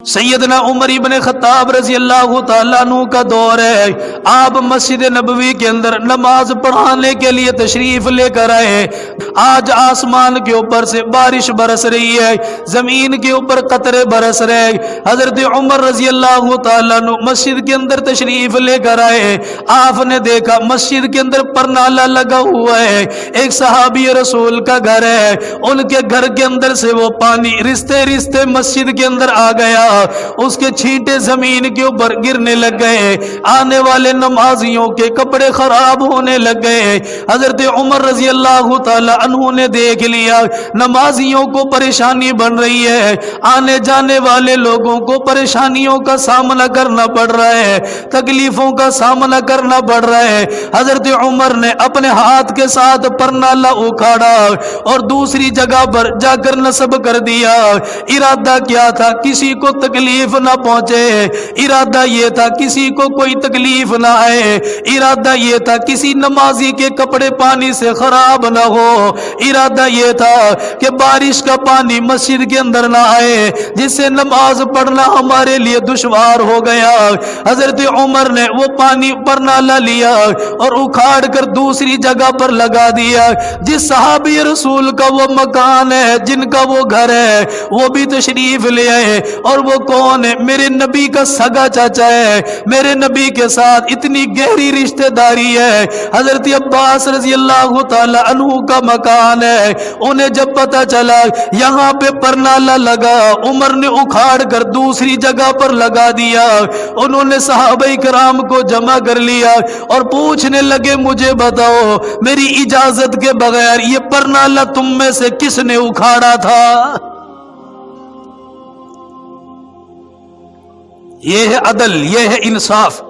سیدنا عمر ابن خطاب رضی اللہ تعالیٰ عنہ کا دور ہے، آپ مسجد نبوی کے اندر نماز پڑھانے کے لیے تشریف لے کر آئے۔ آج آسمان کے اوپر سے بارش برس رہی ہے، زمین کے اوپر قطرے برس رہے۔ حضرت عمر رضی اللہ تعالیٰ عنہ مسجد کے اندر تشریف لے کر آئے۔ آپ نے دیکھا مسجد کے اندر پرنالہ لگا ہوا ہے، ایک صحابی رسول کا گھر ہے، ان کے گھر کے اندر سے وہ پانی رستے رستے مسجد کے اندر آ گیا، اس کے چھینٹے زمین کے اوپر گرنے لگ گئے، آنے والے نمازیوں کے کپڑے خراب ہونے لگ گئے۔ حضرت عمر رضی اللہ تعالی عنہ نے دیکھ لیا نمازیوں کو پریشانی بن رہی ہے، آنے جانے والے لوگوں کو پریشانیوں کا سامنا کرنا پڑ رہا ہے، تکلیفوں کا سامنا کرنا پڑ رہا ہے۔ حضرت عمر نے اپنے ہاتھ کے ساتھ پرنالہ اکھاڑا اور دوسری جگہ پر جا کر نصب کر دیا۔ ارادہ کیا تھا؟ کسی کو تکلیف نہ پہنچے، ارادہ یہ تھا کسی کو کوئی تکلیف نہ آئے، ارادہ یہ تھا کسی نمازی کے کپڑے پانی سے خراب نہ ہو، ارادہ یہ تھا کہ بارش کا پانی مسجد کے اندر نہ آئے جس سے نماز پڑھنا ہمارے لیے دشوار ہو گیا۔ حضرت عمر نے وہ پانی پرنالہ لیا اور اکھاڑ کر دوسری جگہ پر لگا دیا۔ جس صحابی رسول کا وہ مکان ہے، جن کا وہ گھر ہے، وہ بھی تشریف لے آئے، اور وہ کون ہے؟ میرے نبی کا سگا چاچا ہے، میرے نبی کے ساتھ اتنی گہری رشتہ داری ہے۔ حضرت عباس رضی اللہ تعالی عنہ کا مکان ہے، انہیں جب پتا چلا یہاں پہ پرنالہ لگا، عمر نے اکھاڑ کر دوسری جگہ پر لگا دیا۔ انہوں نے صحابہ کرام کو جمع کر لیا اور پوچھنے لگے مجھے بتاؤ میری اجازت کے بغیر یہ پرنالہ تم میں سے کس نے اکھاڑا تھا؟ یہ ہے عدل، یہ ہے انصاف۔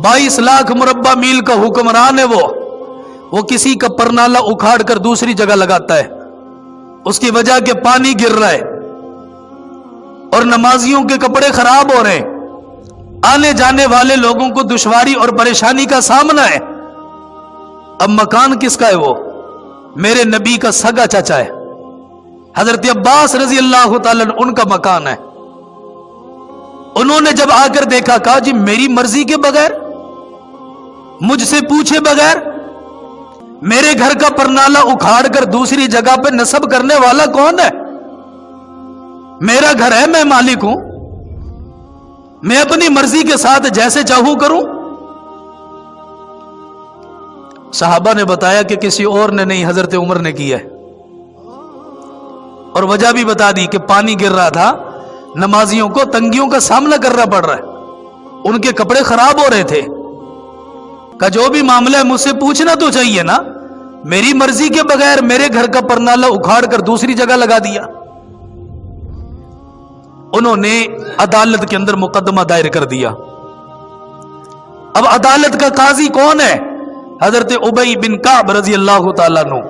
22 لاکھ مربع میل کا حکمران ہے وہ کسی کا پرنالہ اکھاڑ کر دوسری جگہ لگاتا ہے، اس کی وجہ کہ پانی گر رہا ہے اور نمازیوں کے کپڑے خراب ہو رہے ہیں، آنے جانے والے لوگوں کو دشواری اور پریشانی کا سامنا ہے۔ اب مکان کس کا ہے؟ وہ میرے نبی کا سگا چاچا ہے، حضرت عباس رضی اللہ تعالیٰ ان کا مکان ہے۔ انہوں نے جب آ کر دیکھا، کہا جی میری مرضی کے بغیر، مجھ سے پوچھے بغیر میرے گھر کا پرنالہ اکھاڑ کر دوسری جگہ پہ نصب کرنے والا کون ہے؟ میرا گھر ہے، میں مالک ہوں، میں اپنی مرضی کے ساتھ جیسے چاہوں کروں۔ صحابہ نے بتایا کہ کسی اور نے نہیں، حضرت عمر نے کیا ہے، اور وجہ بھی بتا دی کہ پانی گر رہا تھا، نمازیوں کو تنگیوں کا سامنا کرنا پڑ رہا ہے، ان کے کپڑے خراب ہو رہے تھے۔ کہ جو بھی معاملہ ہے مجھ سے پوچھنا تو چاہیے نا، میری مرضی کے بغیر میرے گھر کا پرنالہ اکھاڑ کر دوسری جگہ لگا دیا۔ انہوں نے عدالت کے اندر مقدمہ دائر کر دیا۔ اب عدالت کا قاضی کون ہے؟ حضرت ابی بن کعب رضی اللہ تعالیٰ عنہ،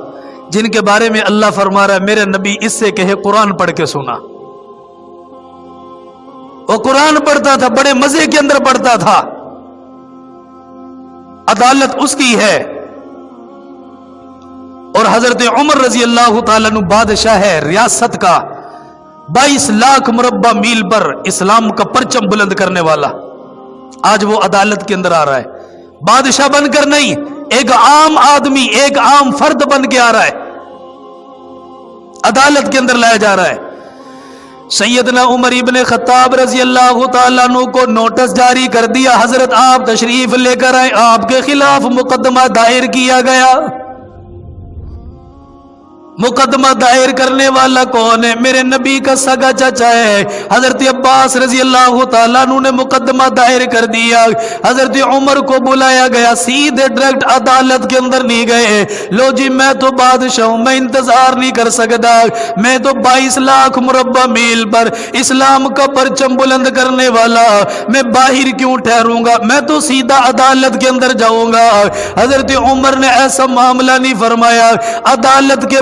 جن کے بارے میں اللہ فرما رہا ہے میرے نبی اس سے کہے قرآن پڑھ کے سنا۔ وہ قرآن پڑھتا تھا، بڑے مزے کے اندر پڑھتا تھا۔ عدالت اس کی ہے، اور حضرت عمر رضی اللہ تعالیٰ عنہ بادشاہ ہے ریاست کا، 22 لاکھ مربع میل پر اسلام کا پرچم بلند کرنے والا، آج وہ عدالت کے اندر آ رہا ہے، بادشاہ بن کر نہیں، ایک عام آدمی، ایک عام فرد بن کے آ رہا ہے، عدالت کے اندر لایا جا رہا ہے۔ سیدنا عمر ابن خطاب رضی اللہ تعالیٰ عنہ کو نوٹس جاری کر دیا، حضرت آپ تشریف لے کر آئے، آپ کے خلاف مقدمہ دائر کیا گیا۔ مقدمہ دائر کرنے والا کون ہے؟ میرے نبی کا سگا چچا ہے، حضرت عباس رضی اللہ تعالیٰ عنہ نے مقدمہ دائر کر دیا۔ حضرت عمر کو بلایا گیا، سیدھے ڈائریکٹ عدالت کے اندر نہیں گئے، لو جی میں تو بادشاہ ہوں، میں انتظار نہیں کر سکتا، میں تو 22 لاکھ مربع میل پر اسلام کا پرچم بلند کرنے والا، میں باہر کیوں ٹھہروں گا، میں تو سیدھا عدالت کے اندر جاؤں گا۔ حضرت عمر نے ایسا معاملہ نہیں فرمایا، عدالت کے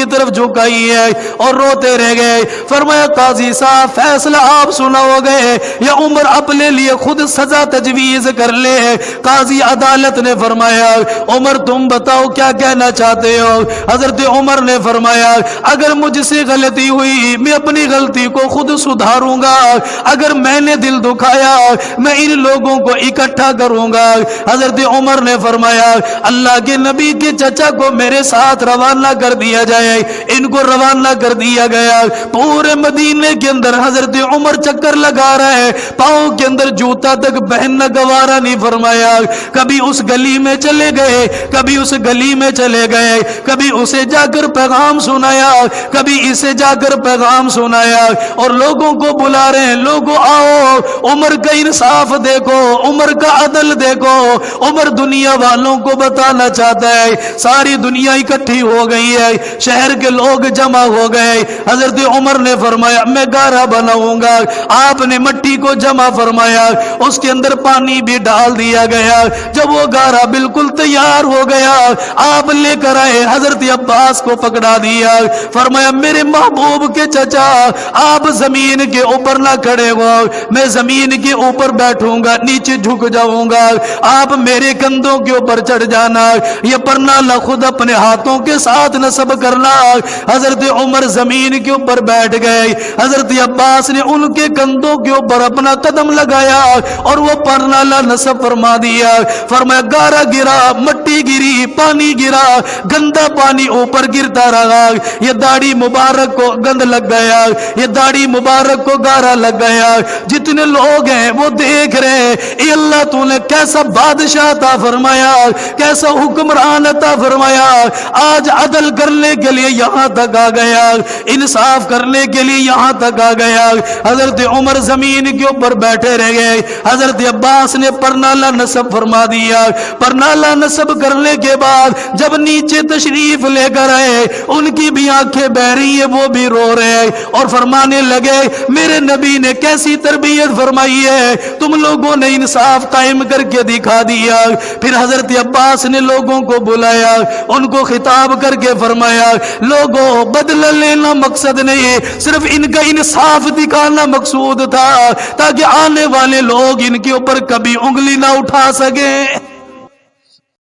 کی طرف جھکائی ہے اور روتے رہ گئے. فرمایا قاضی صاحب فیصلہ آپ سناؤ گے یا عمر اپنے لیے خود سزا تجویز کر لے؟ قاضی عدالت نے فرمایا عمر تم بتاؤ کیا کہنا چاہتے ہو؟ حضرت عمر نے فرمایا اگر مجھ سے غلطی ہوئی میں اپنی غلطی کو خود سدھاروں گا، اگر میں نے دل دکھایا میں ان لوگوں کو اکٹھا کروں گا. حضرت عمر نے فرمایا اللہ کے نبی کے چچا کو میرے ساتھ روانہ کر دیا جائے. ان کو روانہ کر دیا گیا. پورے مدینے کے اندر حضرت عمر چکر لگا رہے ہیں، پاؤں کے اندر جوتا تک پہننا گوارا نہیں فرمایا. کبھی اس گلی میں چلے گئے، کبھی اس گلی میں چلے گئے، کبھی اسے جا کر پیغام سنایا، کبھی اسے جا کر پیغام سنایا اور لوگوں کو بلا رہے ہیں لوگوں آؤ عمر کا انصاف دیکھو، عمر کا عدل دیکھو. عمر دنیا والوں کو بتانا چاہتا ہے. ساری دنیا اکٹھی ہو گئی ہے، شہر کے لوگ جمع ہو گئے. حضرت عمر نے فرمایا میں گارا بناؤں گا. آپ نے مٹی کو جمع فرمایا، اس کے اندر پانی بھی ڈال دیا گیا. جب وہ گارا بالکل تیار ہو گیا آپ لے کر آئے، حضرت عباس کو پکڑا دیا. فرمایا میرے محبوب کے چچا آپ زمین کے اوپر نہ کھڑے ہو، میں زمین کے اوپر بیٹھوں گا، نیچے جھک جاؤں گا، آپ میرے کندھوں کے اوپر چڑھ جانا، یہ پرنالہ خود اپنے ہاتھوں کے ساتھ نصب کرنا. حضرت عمر زمین کے اوپر بیٹھ گئے. حضرت عباس نے ان کے کندھوں کے اوپر اپنا قدم لگایا اور وہ پرنالہ نصب فرما دیا. فرمایا گارا گرا، مٹی گری، پانی گرا، گندا پانی اوپر گرتا رہا. یہ داڑھی مبارک کو گند لگ گیا، یہ داڑھی مبارک کو گارا لگ گیا. جتنے لوگ ہیں وہ دیکھ رہے ہیں اے اللہ تو نے کیسا بادشاہ عطا فرمایا، کیسا حکمران عطا فرمایا. آج عدل کرنے کے لیے یہاں تک آ گیا، انصاف کرنے کے لیے یہاں تک آ گیا. حضرت عمر زمین کے اوپر بیٹھے رہ گئے. حضرت عباس نے پرنالہ نصب فرما دیا. پرنالہ نصب کرنے کے بعد جب نیچے تشریف لے کر آئے ان کی بھی آنکھیں بہ رہی ہیں، وہ بھی رو رہے ہیں اور فرمانے لگے میرے نبی نے کیسی تربیت فرمائی ہے، تم لوگوں نے انصاف قائم کر کے دکھا دیا. پھر حضرت عباس نے لوگوں کو بلایا، ان کو خطاب کر کے فرمایا لوگوں بدلہ لینا مقصد نہیں، صرف ان کا انصاف دکھانا مقصود تھا تاکہ آنے والے لوگ ان کے اوپر کبھی انگلی نہ اٹھا سکیں.